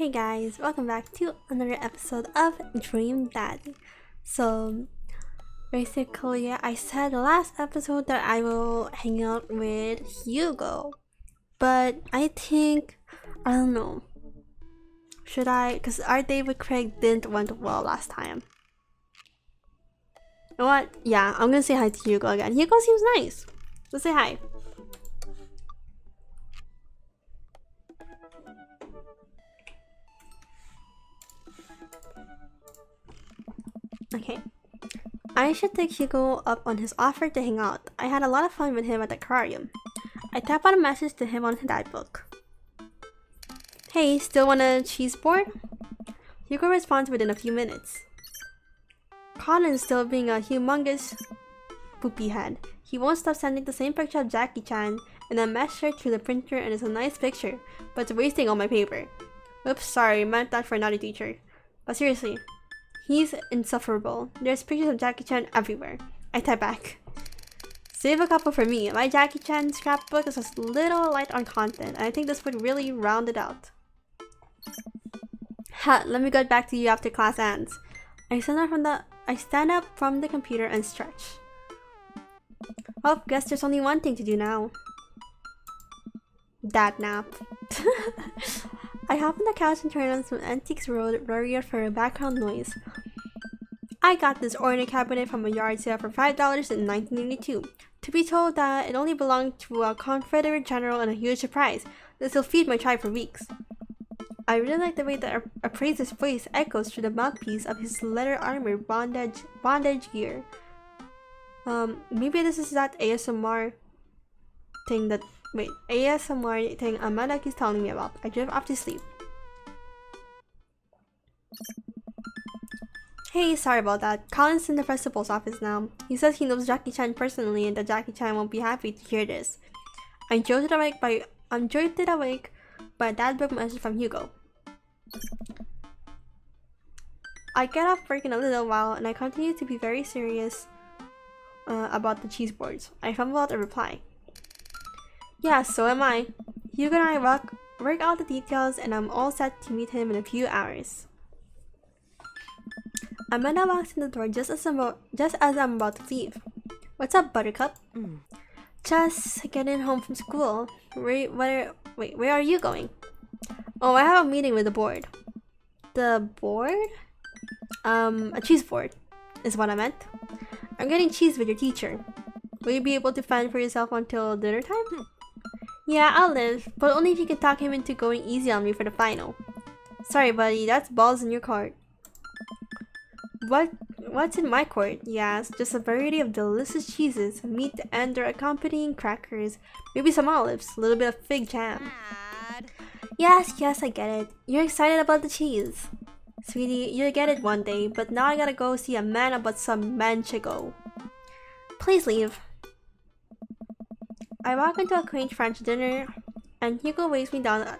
Hey guys, welcome back to another episode of Dream Daddy. So basically I said last episode that I will hang out with Hugo, but I don't know, should I, because our date with Craig didn't went well last time. You know what, yeah, I'm gonna say hi to Hugo again. Hugo seems nice. Let's say hi. Okay. I should take Hugo up on his offer to hang out. I had a lot of fun with him at the aquarium. I tap out a message to him on his notebook. Hey, still want a cheese board? Hugo responds within a few minutes. Colin's still being a humongous poopy head. He won't stop sending the same picture of Jackie Chan in a mesh shirt through the printer, and it's a nice picture, but it's wasting all my paper. Oops, sorry, meant that for a naughty teacher. But seriously, he's insufferable. There's pictures of Jackie Chan everywhere. I type back. Save a couple for me. My Jackie Chan scrapbook is a little light on content, and I think this would really round it out. Ha, let me get back to you after class ends. I stand up from the computer and stretch. Oh, guess there's only one thing to do now. Dad nap. I hop on the couch and turn on some Antiques Road Radio for a background noise. I got this ornate cabinet from a yard sale for $5 in 1982. To be told that it only belonged to a Confederate general and a huge surprise. This will feed my tribe for weeks. I really like the way the appraiser's voice echoes through the mouthpiece of his leather armor bondage gear. Maybe this is that ASMR thing Amanda keeps telling me about. I drift off to sleep. Hey, sorry about that. Colin's in the principal's office now. He says he knows Jackie Chan personally and that Jackie Chan won't be happy to hear this. I'm jolted awake by a dad book message from Hugo. I get off work in a little while and I continue to be very serious about the cheese boards. I fumble out a reply. Yeah, so am I. Hugo and I work out the details and I'm all set to meet him in a few hours. Amanda walks in the door just as I'm about to leave. What's up, Buttercup? Just getting home from school. Where are you going? Oh, I have a meeting with the board. The board? A cheese board is what I meant. I'm getting cheese with your teacher. Will you be able to fend for yourself until dinner time? Yeah, I'll live, but only if you can talk him into going easy on me for the final. Sorry, buddy, that's balls in your court. What's in my court? Yes, just a variety of delicious cheeses, meat, and their accompanying crackers, maybe some olives, a little bit of fig jam. Yes, I get it. You're excited about the cheese. Sweetie, you'll get it one day, but now I gotta go see a man about some manchego. Please leave. I walk into a quaint French dinner, and Hugo waves me down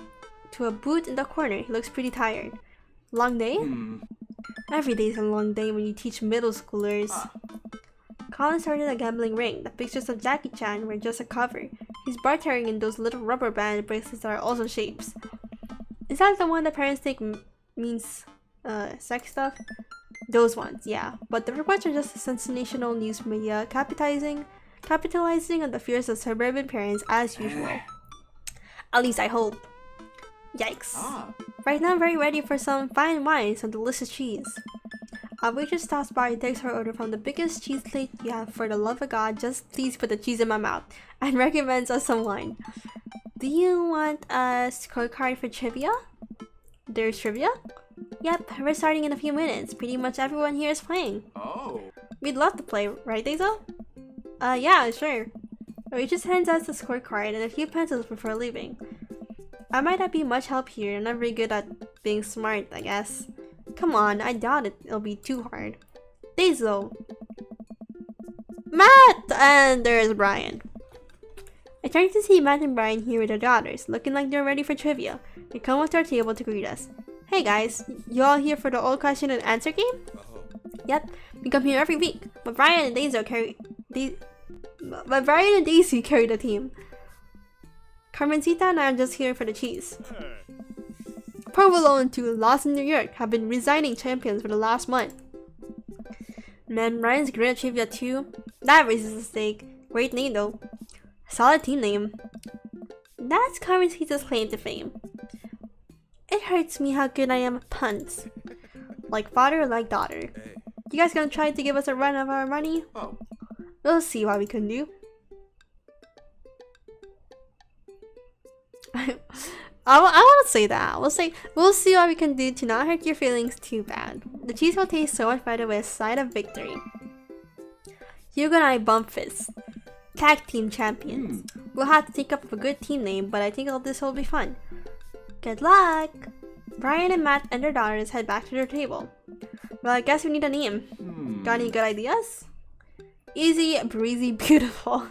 to a booth in the corner. He looks pretty tired. Long day? Every day's a long day when you teach middle schoolers. Colin started a gambling ring. The pictures of Jackie Chan were just a cover. He's bartering in those little rubber band bracelets that are also shapes. Is that the one that parents think means sex stuff? Those ones, yeah. But the reports are just sensational news media capitalizing on the fears of suburban parents as usual. At least I hope. Yikes. Right now I'm very ready for some fine wine and some delicious cheese. A waitress stops by and takes her order from the biggest cheese plate you have. For the love of God, just please put the cheese in my mouth, and recommends us some wine. Do you want a scorecard for trivia? There's trivia? Yep, we're starting in a few minutes. Pretty much everyone here is playing. Oh. We'd love to play, right, Daisel? Yeah, sure. The waitress hands us the scorecard and a few pencils before leaving. I might not be much help here. I'm not very good at being smart, I guess. Come on, I doubt it'll be too hard. Daisel. Matt! And there's Brian. I turn to see Matt and Brian here with their daughters, looking like they're ready for trivia. They come up to our table to greet us. Hey guys, you all here for the old question and answer game? Yep, we come here every week, but Brian and Daisy carry the team. Carmencita and I are just here for the cheese. Provolone and 2 Lost in New York have been resigning champions for the last month. Man, Ryan's Grilla Trivia 2. That raises a stake. Great name though. Solid team name. That's Carmen Pizza's claim to fame. It hurts me how good I am at puns. Like father, like daughter. You guys gonna try to give us a run of our money? Oh. We'll see what we can do. I want to say that. We'll see what we can do to not hurt your feelings too bad. The cheese will taste so much better with a side of victory. Hugo and I bump fists. Tag team champions. We'll have to think up a good team name, but I think all this will be fun. Good luck! Brian and Matt and their daughters head back to their table. Well, I guess we need a name. Got any good ideas? Easy, breezy, beautiful.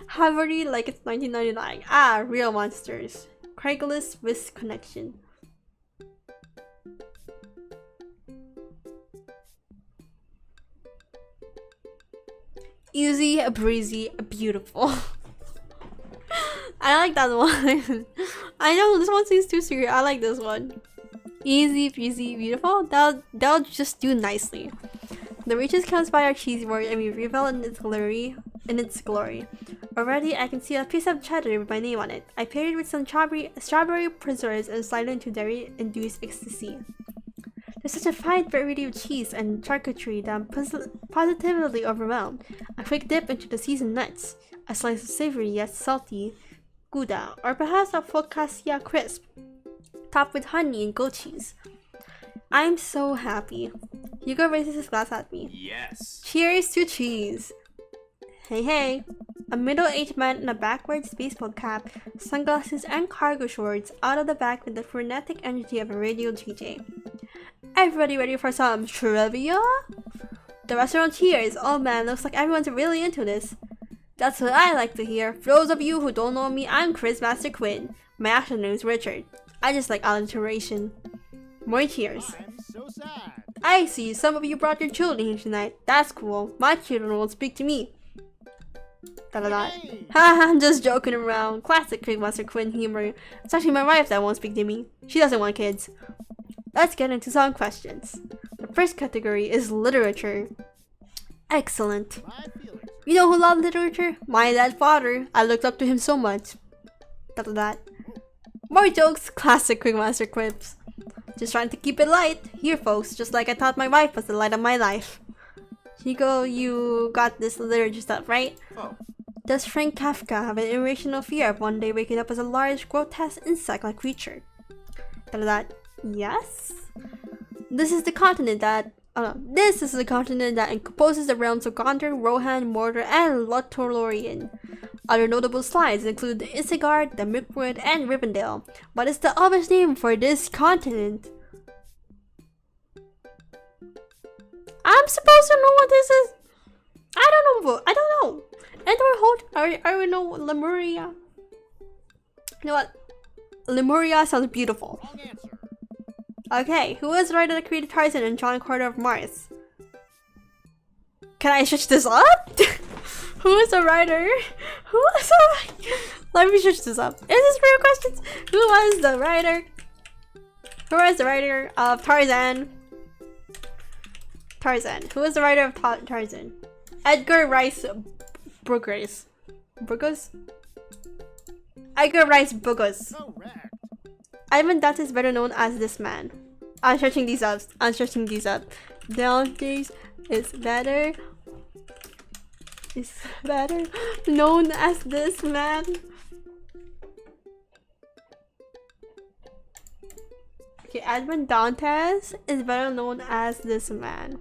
Harvard like it's 1999. Ah, real monsters. Craigslist with connection. Easy, breezy, beautiful. I like that one. I know this one seems too serious. I like this one. Easy, breezy, beautiful. That'll just do nicely. The reaches comes by our cheese board and we revel in its glory. Already, I can see a piece of cheddar with my name on it. I paired it with some strawberry preserves and slide it into dairy-induced ecstasy. There's such a fine variety of cheese and charcuterie that I'm positively overwhelmed. A quick dip into the seasoned nuts. A slice of savory yet salty Gouda, or perhaps a focaccia crisp, topped with honey and goat cheese. I'm so happy. Hugo raises his glass at me. Yes. Cheers to cheese. Hey, hey. A middle-aged man in a backwards baseball cap, sunglasses, and cargo shorts out of the back with the frenetic energy of a radio DJ. Everybody ready for some trivia? The restaurant cheers. Oh man, looks like everyone's really into this. That's what I like to hear. For those of you who don't know me, I'm Chris Master Quinn. My actual name is Richard. I just like alliteration. More cheers. I'm so sad. I see, some of you brought your children here tonight. That's cool. My children won't speak to me. Haha, I'm just joking around. Classic Master Quinn humor. It's actually my wife that won't speak to me. She doesn't want kids. Let's get into some questions. The first category is literature. Excellent. You know who loved literature? My dead father. I looked up to him so much. More jokes. Classic Master quips. Just trying to keep it light. Here folks, just like I thought my wife was the light of my life. Hugo, you got this literature stuff, right? Oh. Does Frank Kafka have an irrational fear of one day waking up as a large, grotesque insect-like creature? Yes. This is the continent that encompasses the realms of Gondor, Rohan, Mordor, and Lothlorien. Other notable slides include the Isengard, the Mirkwood, and Rivendell. What is the Elvish name for this continent? I'm supposed to know what this is. I don't know. I don't know Lemuria. You know what? Lemuria sounds beautiful. Wrong answer. Okay, who was the writer that created Tarzan and John Carter of Mars? Can I switch this up? Who is the writer? Let me switch this up. Is this real questions? Who was the writer? Who was the writer of Tarzan? Who was the writer of Tarzan? Edgar Rice Burgos. Edgar Rice Burgos. Correct. Ivan Dante is better known as this man. I'm searching these up. Dante's is better known as this man. Okay, Edmond Dantes is better known as this man.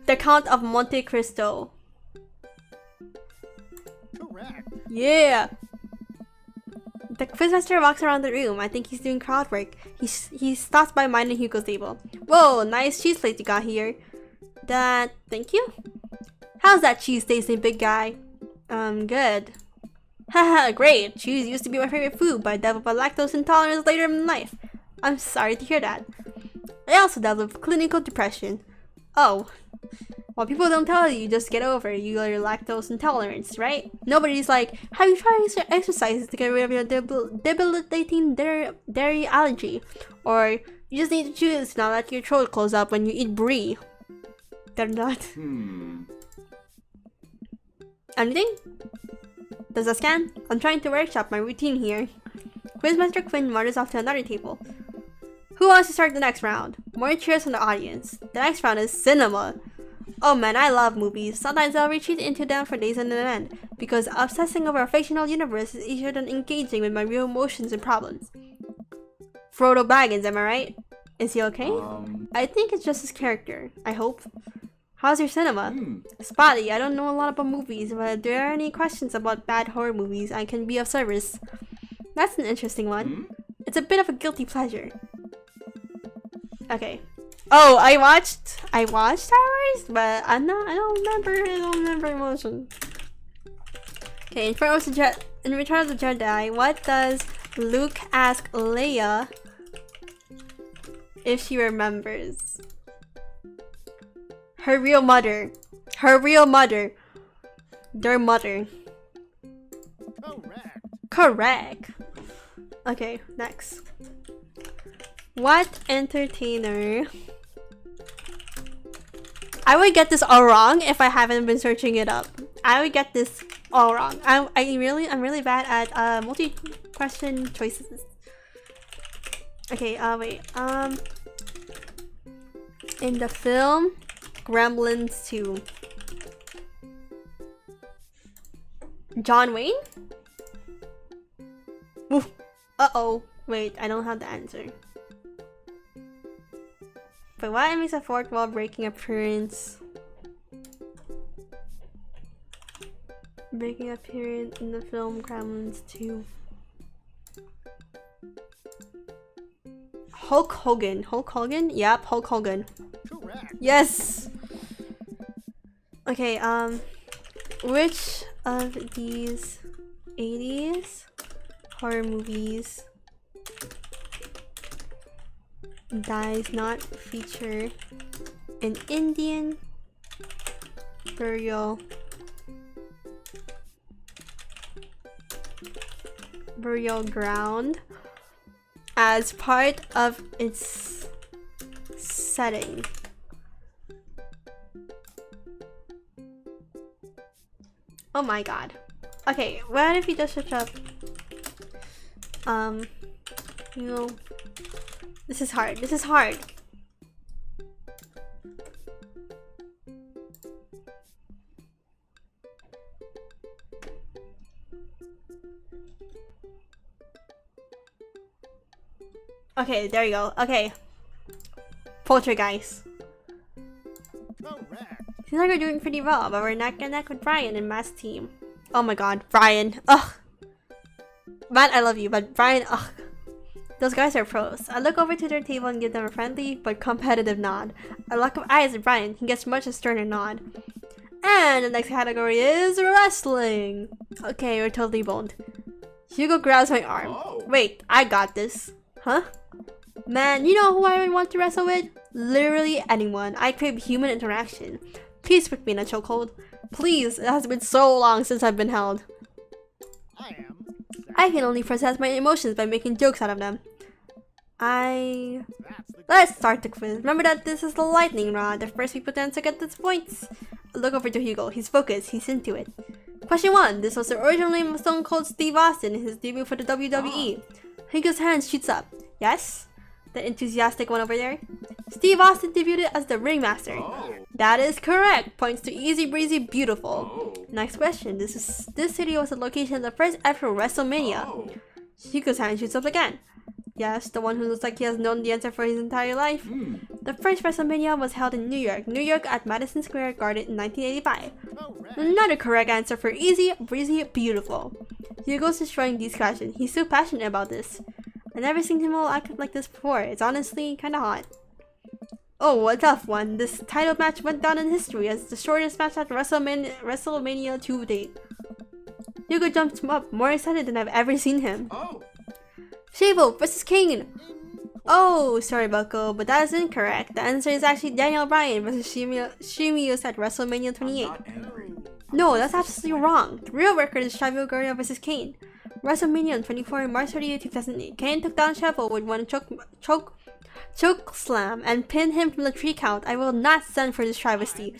The Count of Monte Cristo. Correct. Yeah. The quizmaster walks around the room. I think he's doing crowd work. He stops by mine and Hugo's table. Whoa, nice cheese plate you got here. Thank you. How's that cheese tasting, big guy? Good. Haha, great. Cheese used to be my favorite food, but I developed a lactose intolerance later in life. I'm sorry to hear that. I also developed clinical depression. Oh. Well, people don't tell you, just get over it. You're lactose intolerance, right? Nobody's like, have you tried exercises to get rid of your debilitating dairy allergy? Or you just need to choose not let your throat close up when you eat brie. They're not. Anything? Does that scan? I'm trying to workshop my routine here. Quizmaster Quinn wanders off to another table. Who wants to start the next round? More cheers from the audience. The next round is cinema. Oh man, I love movies. Sometimes I'll retreat into them for days on end, because obsessing over a fictional universe is easier than engaging with my real emotions and problems. Frodo Baggins, am I right? Is he okay? I think it's just his character. I hope. How's your cinema? Spotty, I don't know a lot about movies, but if there are any questions about bad horror movies, I can be of service. That's an interesting one. It's a bit of a guilty pleasure. Okay. Oh, I watched Star Wars, but I don't remember emotion. Okay, in Return of the Jedi, what does Luke ask Leia if she remembers? Her real mother. Their mother. Correct. Okay, next. What entertainer? I would get this all wrong if I haven't been searching it up. I would get this all wrong. I'm really bad at multi-question choices. Okay, wait. In the film Gremlins 2. John Wayne? Oof. Uh-oh. Wait, I don't have the answer. But what makes a fourth wall breaking appearance? Breaking appearance in the film Gremlins 2. Hulk Hogan. Hulk Hogan? Yep, Hulk Hogan. Correct. Yes! Okay, which of these 80s horror movies does not feature an Indian burial ground as part of its setting? Oh my god. Okay, what if you just search up you know, this is hard. Okay, there you go. Okay. Poltergeist. Seems like we're doing pretty well, but we're neck and neck with Brian and Matt's team. Oh my god, Brian. Ugh. Matt, I love you, but Brian, ugh. Those guys are pros. I look over to their table and give them a friendly but competitive nod. I lock up eyes at Brian. He gets much a sterner nod. And the next category is wrestling. Okay, we're totally boned. Hugo grabs my arm. Oh. Wait, I got this. Huh? Man, you know who I would want to wrestle with? Literally anyone. I crave human interaction. Please put me in a chokehold. Please, it has been so long since I've been held. I can only process my emotions by making jokes out of them. Let's start the quiz. Remember that this is the lightning round. The first people to answer get these points. I look over to Hugo. He's focused. He's into it. Question 1. This was the original name of Stone Cold Steve Austin in his debut for the WWE. Hugo's hand shoots up. Yes? The enthusiastic one over there? Steve Austin debuted as the Ringmaster. That is correct. Points to Easy Breezy Beautiful. Next question. This city was the location of the first ever WrestleMania. Hugo's hand shoots up again. Yes, the one who looks like he has known the answer for his entire life. The first WrestleMania was held in New York at Madison Square Garden in 1985. Another correct answer for Easy Breezy Beautiful. Hugo's destroying these questions. He's so passionate about this. I've never seen him all act like this before. It's honestly kinda hot. Oh, a tough one. This title match went down in history as the shortest match at WrestleMania 2 date. Hugo jumps up, more excited than I've ever seen him. Shavo vs. Kane! Oh, sorry, Bucko, but that is incorrect. The answer is actually Daniel Bryan versus Shimius at WrestleMania 28. No, that's absolutely wrong. The real record is Chavo Guerrero versus Kane. WrestleMania 24, March 38, 2008. Kane took down Chavo with one choke slam and pinned him from the 3 count. I will not stand for this travesty.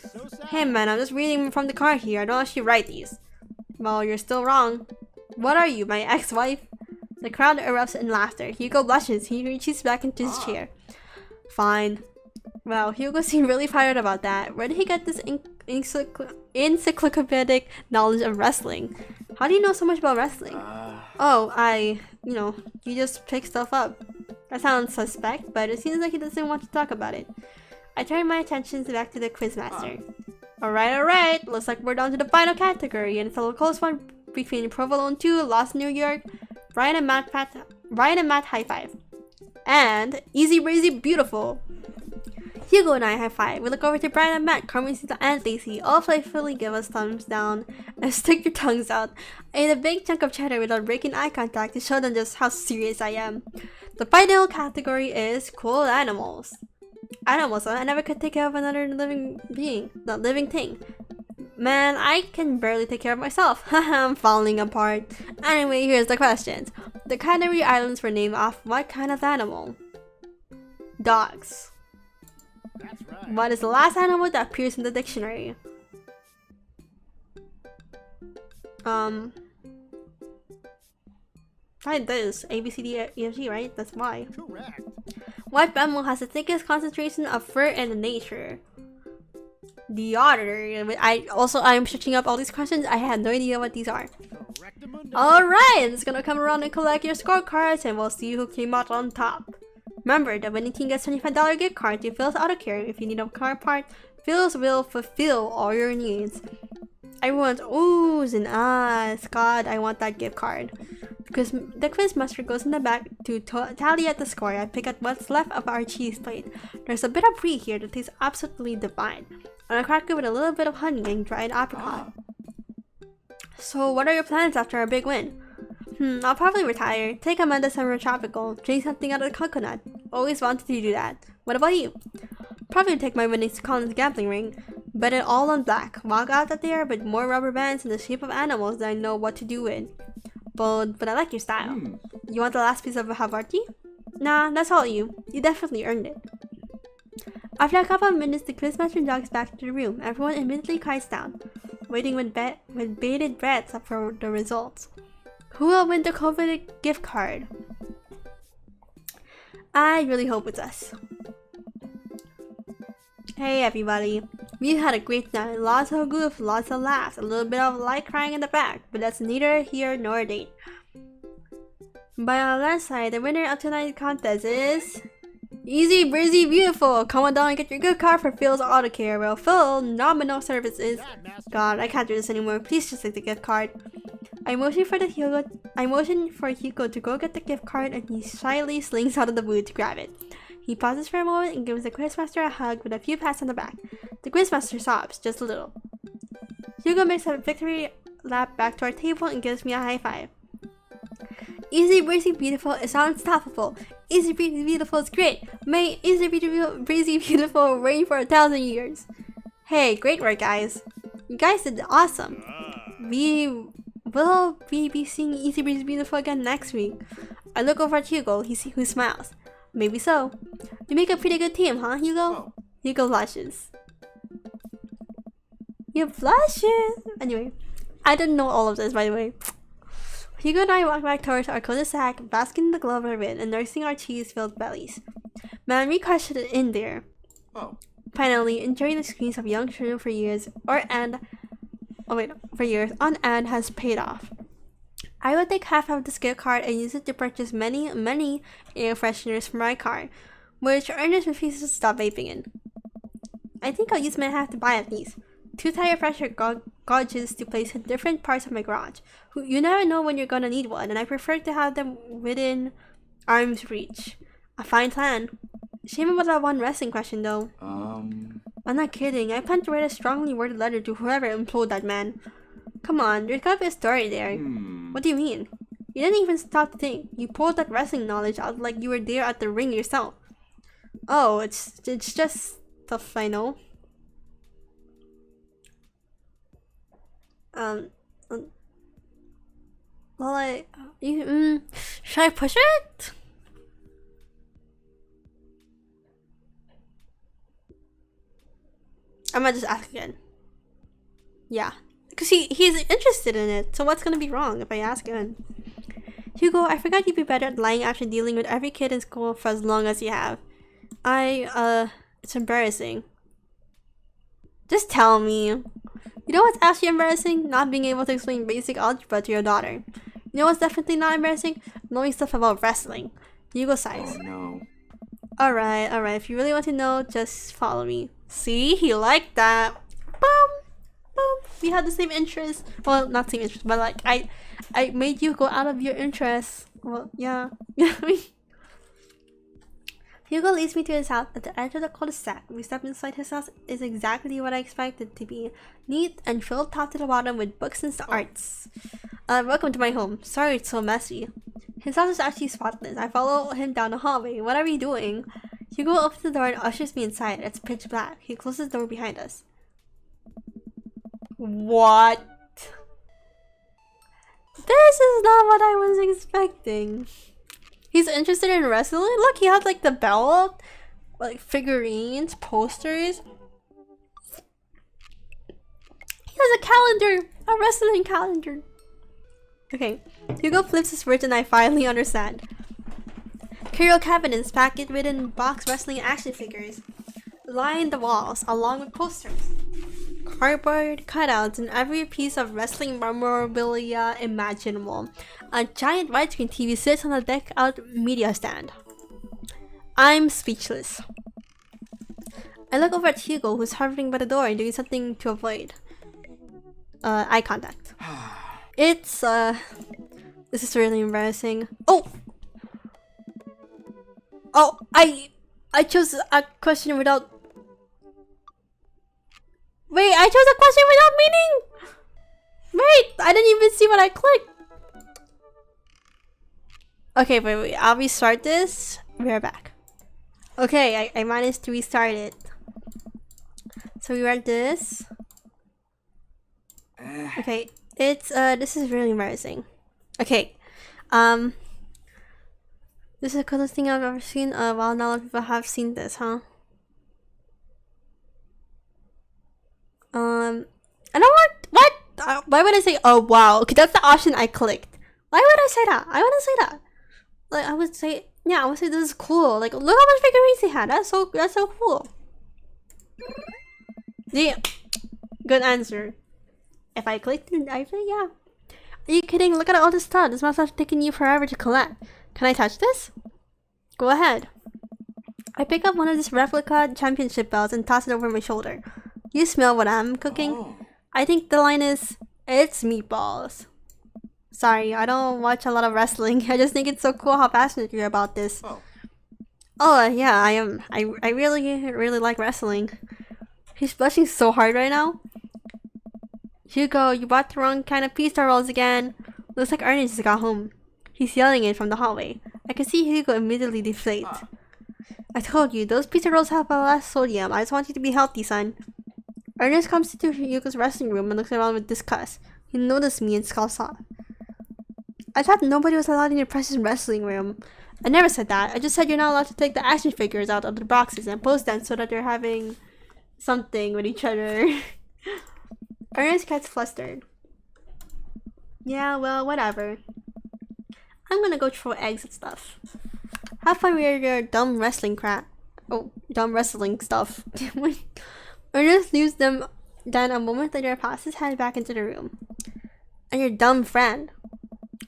Hey man, I'm just reading from the card here. I don't actually write these. Well, you're still wrong. What are you, my ex-wife? The crowd erupts in laughter. Hugo blushes. He reaches back into his chair. Fine. Well, Hugo seemed really fired about that. Where did he get this encyclopedic knowledge of wrestling? How do you know so much about wrestling? Oh, you just pick stuff up. That sounds suspect, but it seems like he doesn't want to talk about it. I turn my attention back to the quizmaster. Alright. Looks like we're down to the final category, and it's a close one between Provolone 2, Lost New York, Brian and Matt high five. And Easy Breezy Beautiful. Hugo and I high five. We look over to Brian and Matt, Carmen and Lacey. All playfully give us thumbs down and stick your tongues out. I ate a big chunk of cheddar without breaking eye contact to show them just how serious I am. The final category is cool animals. Animals, I never could take care of another living thing. Man, I can barely take care of myself. I'm falling apart. Anyway, here's the questions. The Canary Islands were named off what kind of animal? Dogs. That's right. What is the last animal that appears in the dictionary? Right, this A, B, C, D, E, F, G, right? That's why. Correct. What mammal has the thickest concentration of fur in nature? The otter. I'm searching up all these questions. I have no idea what these are. Alright, I'm just gonna come around and collect your scorecards and we'll see who came out on top. Remember, the winning team gets $25 gift card to Phil's Auto Care. If you need a car part, Phil's will fulfill all your needs. Everyone's oohs and ahs. God, I want that gift card. Because the quizmaster goes in the back to tally at the score and pick at what's left of our cheese plate. There's a bit of brie here that tastes absolutely divine. And a cracker with a little bit of honey and dried apricot. So what are your plans after our big win? I'll probably retire, take a Menda Summer Tropical, drink something out of the coconut. Always wanted to do that. What about you? Probably take my winnings to Colin's gambling ring, bet it all on black, walk out there with more rubber bands in the shape of animals that I know what to do with. But I like your style. You want the last piece of Havarti? Nah, that's all you. You definitely earned it. After a couple of minutes, the quizmaster jogs back to the room. Everyone immediately quiets down, waiting with bated breath for the results. Who will win the coveted gift card? I really hope it's us. Hey everybody, we had a great night. Lots of goof, lots of laughs, a little bit of light crying in the back, but that's neither here nor there. By our last side, the winner of tonight's contest is Easy Breezy Beautiful. Come on down and get your gift card for Phil's Auto Care. Well, Phil, nominal services. God, I can't do this anymore. Please just take the gift card. I motion for Hugo to go get the gift card, and he shyly slinks out of the booth to grab it. He pauses for a moment and gives the quizmaster a hug with a few pats on the back. The quizmaster sobs, just a little. Hugo makes a victory lap back to our table and gives me a high five. Easy Breezy Beautiful is unstoppable. Easy Breezy Beautiful is great. May Easy Breezy Beautiful reign for 1,000 years. Hey, great work, guys. You guys did awesome. Will we be seeing Easy Breezy Beautiful again next week? I look over at Hugo, who smiles. Maybe so. You make a pretty good team, huh, Hugo? Hugo blushes. You blushes! Anyway, I didn't know all of this, by the way. Hugo and I walk back towards our cul-de-sac, basking in the glow of our wind and nursing our cheese-filled bellies. Man, we crushed it in there. Finally, enjoying the screens of young children for years on end has paid off. I will take half of this gift card and use it to purchase many air fresheners for my car, which Ernest refuses to stop vaping in. I think I'll use my half to buy at least 2 tire pressure gauges to place in different parts of my garage. You never know when you're gonna need one, and I prefer to have them within arm's reach. A fine plan. Shame about that one wrestling question though. I'm not kidding. I plan to write a strongly worded letter to whoever employed that man. Come on, there's gotta be a story there. What do you mean? You didn't even stop to think. You pulled that wrestling knowledge out like you were there at the ring yourself. Oh, it's just stuff I know. Well, should I push it? I might just ask again. Yeah, because he's interested in it. So what's gonna be wrong if I ask again? Hugo, I forgot you'd be better at lying after dealing with every kid in school for as long as you have. It's embarrassing. Just tell me. You know what's actually embarrassing? Not being able to explain basic algebra to your daughter. You know what's definitely not embarrassing? Knowing stuff about wrestling. Hugo sighs. Oh no. Alright. If you really want to know, just follow me. See? He liked that. Boom! Boom! We had the same interest. Well, not same interest, but like, I made you go out of your interest. Well, yeah. Hugo leads me to his house at the edge of the cul-de-sac. We step inside his house. It's exactly what I expected it to be. Neat and filled top to the bottom with books and arts. Welcome to my home. Sorry it's so messy. His house is actually spotless. I follow him down the hallway. What are we doing? Hugo opens the door and ushers me inside. It's pitch black. He closes the door behind us. What? This is not what I was expecting. He's interested in wrestling? Look, he has like the belt, like figurines, posters. He has a calendar, a wrestling calendar. Okay, Hugo flips his words and I finally understand. Curio cabinets packed within box wrestling action figures line the walls along with posters. Cardboard cutouts and every piece of wrestling memorabilia imaginable. A giant widescreen TV sits on a decked-out media stand. I'm speechless. I look over at Hugo, who's hovering by the door and doing something to avoid eye contact. This is really embarrassing. Oh, I chose a question without. Wait, I chose a question without meaning. Wait, I didn't even see what I clicked. Okay, wait, I'll restart this. We're back. Okay, I managed to restart it. So we read this. Okay, it's this is really embarrassing. Okay, this is the coolest thing I've ever seen. Well, not a lot of people have seen this, huh? I don't want what? Why would I say? Oh wow, okay, that's the option I clicked. Why would I say that? I wouldn't say that. Like I would say, yeah, I would say this is cool. Like look how much figurines he had. That's so cool. Yeah, good answer. If I clicked it, I say yeah. Are you kidding? Look at all this stuff. This must have taken you forever to collect. Can I touch this? Go ahead. I pick up one of these replica championship belts and toss it over my shoulder. You smell what I'm cooking? Oh. I think the line is, it's meatballs. Sorry, I don't watch a lot of wrestling. I just think it's so cool how passionate you're about this. Oh yeah, I am. I really like wrestling. He's blushing so hard right now. Hugo, you bought the wrong kind of pizza rolls again. Looks like Ernest just got home. He's yelling it from the hallway. I can see Hugo immediately deflate. I told you, those pizza rolls have a lot of sodium. I just want you to be healthy, son. Ernest comes into Hugo's wrestling room and looks around with disgust. He noticed me and scoffs off. I thought nobody was allowed in your precious wrestling room. I never said that. I just said you're not allowed to take the action figures out of the boxes and post them so that they're having something with each other. Ernest gets flustered. Yeah, well, whatever. I'm gonna go throw eggs and stuff. Have fun with your dumb wrestling crap. Oh, dumb wrestling stuff. Ernest leaves them. Then a moment later passes head back into the room. And your dumb friend.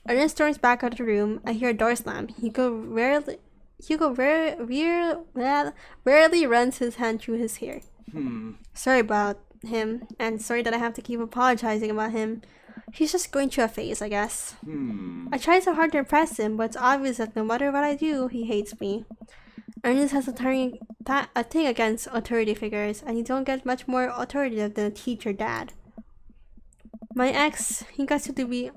Ernest storms back out of the room. I hear a door slam. Hugo rarely runs his hand through his hair. Sorry about him, and sorry that I have to keep apologizing about him. He's just going through a phase, I guess. I try so hard to impress him, but it's obvious that no matter what I do, he hates me. Ernest has a thing against authority figures, and you don't get much more authoritative than a teacher dad. My ex, he got to be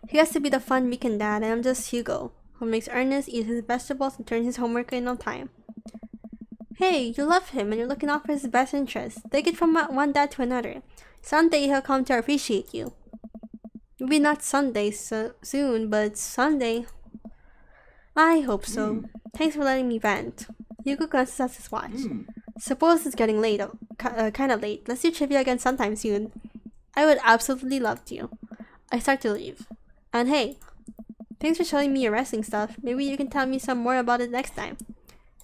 He has to be the fun weekend dad, and I'm just Hugo, who makes Ernest eat his vegetables and turn his homework in on time. Hey, you love him and you're looking out for his best interests. Take it from one dad to another. Someday he'll come to appreciate you. Maybe not Sunday soon, but someday. I hope so. Thanks for letting me vent. Hugo glances at his watch. Suppose it's getting late, kinda late. Let's do trivia again sometime soon. I would absolutely love to. I start to leave. And hey, thanks for showing me your wrestling stuff. Maybe you can tell me some more about it next time.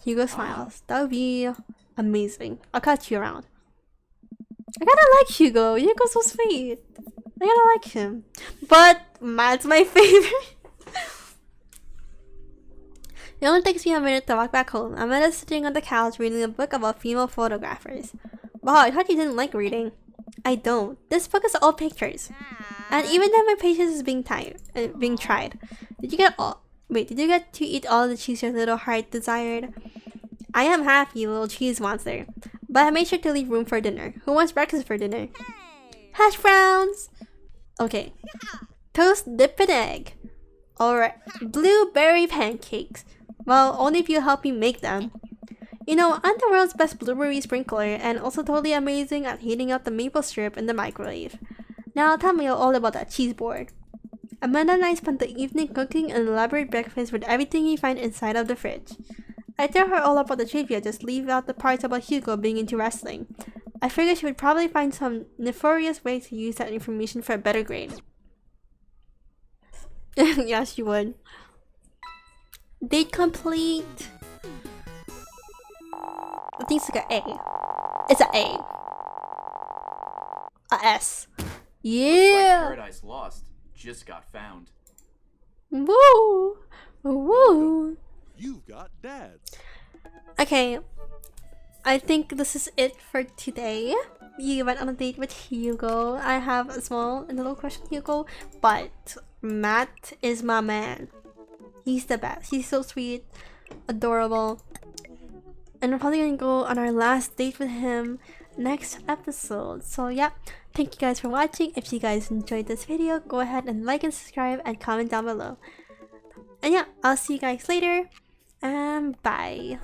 Hugo smiles. That would be amazing. I'll catch you around. I kinda like Hugo. Hugo's so sweet. I kinda like him. But Matt's my favorite. It only takes me a minute to walk back home. I'm sitting on the couch reading a book about female photographers. Wow, I thought you didn't like reading. I don't. This book is all pictures. And even then my patience is being tried. Did you get to eat all the cheese your little heart desired? I am happy, little cheese monster. But I made sure to leave room for dinner. Who wants breakfast for dinner? Hash browns! Okay. Toast dipped in egg. Alright. Blueberry pancakes. Well, only if you help me make them. You know, I'm the world's best blueberry sprinkler and also totally amazing at heating up the maple syrup in the microwave. Now tell me all about that cheese board. Amanda and I spent the evening cooking an elaborate breakfast with everything we find inside of the fridge. I tell her all about the trivia, just leave out the parts about Hugo being into wrestling. I figured she would probably find some nefarious way to use that information for a better grade. Yeah, she would. Date complete. I think it's like an A. It's an A. A S. Yeah. Paradise Lost just got found. Woo. Woo. You've got dads. Okay. I think this is it for today. You went on a date with Hugo. I have a small and little crush on Hugo, but Matt is my man. He's the best. He's so sweet, adorable. And we're probably gonna go on our last date with him next episode. So yeah, thank you guys for watching. If you guys enjoyed this video, go ahead and like and subscribe and comment down below. And yeah, I'll see you guys later. And bye.